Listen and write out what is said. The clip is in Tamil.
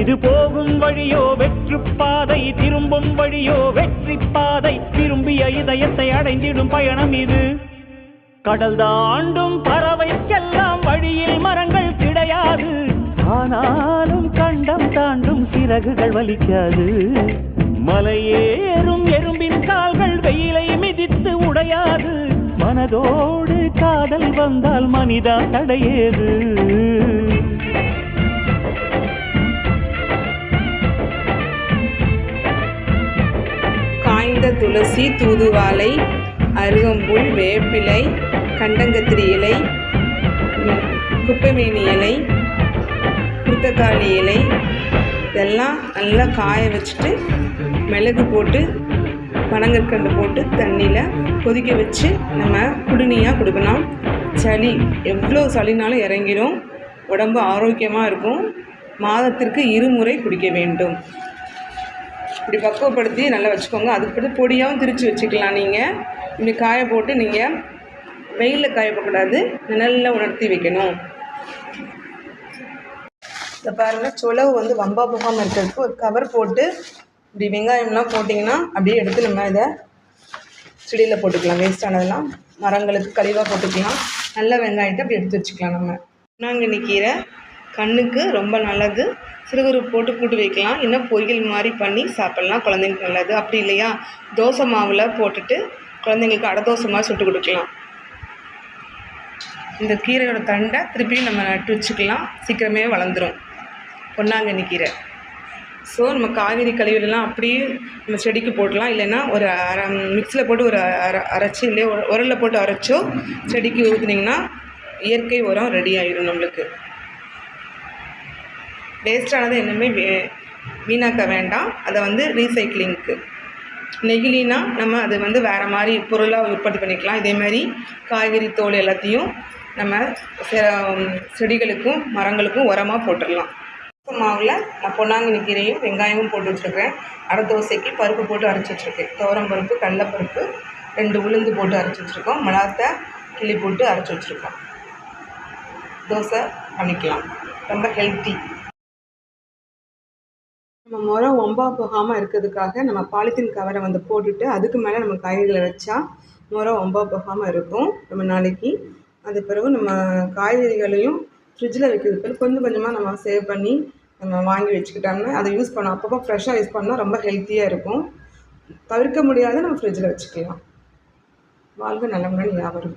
இது போகும் வழியோ வெற்று பாதை, திரும்பும் வழியோ வெற்றி பாதை. திரும்பிய இதயத்தை அடைந்திடும் பயணம் இது. கடல் தாண்டும் பறவைக்கெல்லாம் வழியில் மரங்கள் கிடையாது. ஆனாலும் கண்டம் தாண்டும் சிறகுகள் வலிக்காது. மலையேறும் எறும்பின் கால்கள் வெயிலை மிதித்து உடையாது. மனதோடு காதல் வந்தால் மனிதா தடையேது. காய்ந்த துளசி, தூதுவாழை, அருகம்புல், வேப்பிலை, கண்டங்கத்திரி இலை, குப்பைமேனி இலை, குருத்தக்காளி இலை இதெல்லாம் நல்லா காய வச்சுட்டு மிளகு போட்டு பனங்கற்கண்டு போட்டு தண்ணியில் கொதிக்க வச்சு நம்ம குடிநீயாக கொடுக்கணும். சளி எவ்வளோ சளினாலும் இறங்கிடும். உடம்பு ஆரோக்கியமாக இருக்கும். மாதத்திற்கு 2 முறை குடிக்க வேண்டும். இப்படி பக்குவப்படுத்தி நல்லா வச்சுக்கோங்க. அதுக்கு பொடியாகவும் திரித்து வச்சுக்கலாம். நீங்கள் இப்படி காய போட்டு நீங்கள் வெயிலில் காய போடக்கூடாது, நிழலில் உணர்த்தி வைக்கணும். இந்த பாருங்கள், சொலவு வந்து வம்பா போகாமல் இருக்கிறதுக்கு ஒரு கவர் போட்டு இப்படி வெங்காயம்லாம் போட்டிங்கன்னா அப்படியே எடுத்து நம்ம இதை செடியில் போட்டுக்கலாம். வேஸ்டானதெல்லாம் மரங்களுக்கு கழிவாக போட்டுக்கலாம். நல்ல வெங்காயத்தை அப்படி எடுத்து வச்சுக்கலாம். நம்ம பொன்னாங்கண்ணி கீரை கண்ணுக்கு ரொம்ப நல்லது. சிறுகுறு போட்டு கூட்டு வைக்கலாம். இன்னும் பொரியல் மாதிரி பண்ணி சாப்பிட்லாம். குழந்தைங்களுக்கு நல்லது. அப்படி இல்லையா, தோசை மாவில் போட்டுட்டு குழந்தைங்களுக்கு அடை தோசை மாதிரி சுட்டு கொடுக்கலாம். இந்த கீரையோட தண்டை திருப்பியும் நம்ம நட்டு வச்சுக்கலாம். சீக்கிரமே வளர்ந்துடும் பொன்னாங்கண்ணி கீரை. ஸோ நம்ம காய்கறி கழிவுலாம் அப்படியே நம்ம செடிக்கு போடலாம். இல்லைன்னா ஒரு மிக்ஸியில் போட்டு ஒரு அரைச்சி இல்லையா உரலில் போட்டு அரைச்சோ செடிக்கு ஊற்றுனீங்கன்னா இயற்கை உரம் ரெடி ஆகிடும். நம்மளுக்கு வேஸ்டானதை இன்னுமே வீணாக்க வேண்டாம். அதை வந்து ரீசைக்கிளிங்க்கு நெகிழினா நம்ம அதை வந்து வேறு மாதிரி பொருளாக உற்பத்தி பண்ணிக்கலாம். இதேமாதிரி காய்கறி தோல் எல்லாத்தையும் நம்ம செடிகளுக்கும் மரங்களுக்கும் உரமாக போட்டுடலாம். மாவில் நான் பொன்னாங்கண்ணி கீரையும் வெங்காயமும் போட்டு வச்சுருக்கேன். அடை தோசைக்கு பருப்பு போட்டு அரைச்சி வச்சுருக்கேன். துவரம் பருப்பு, கடலைப்பருப்பு, 2 உளுந்து போட்டு அரைச்சி வச்சுருக்கோம். மிளகாத்தை கிள்ளி போட்டு அரைச்சி வச்சுருக்கோம். தோசை பண்ணிக்கலாம். ரொம்ப ஹெல்த்தி. நம்ம முறம் ஒம்பா போகாமல் இருக்கிறதுக்காக நம்ம பாலித்தீன் கவரை வந்து போட்டுட்டு அதுக்கு மேலே நம்ம காய்கறிகளை வச்சா முறம் ஒம்பா போகாமல் இருக்கும் ரொம்ப நாளைக்கு. அது பிறகு நம்ம காய்கறிகளையும் ஃப்ரிட்ஜில் வைக்கிறதுக்கு கொஞ்சம் கொஞ்சமாக நம்ம சேவ் பண்ணி நம்ம வாங்கி வச்சுக்கிட்டோம்னா அதை யூஸ் பண்ணோம். அப்பப்போ ஃப்ரெஷ்ஷாக யூஸ் பண்ணால் ரொம்ப ஹெல்த்தியாக இருக்கும். தவிர்க்க முடியாத நம்ம ஃப்ரிட்ஜில் வச்சுக்கலாம். வாழ்க நலமுடன் யாவரும்.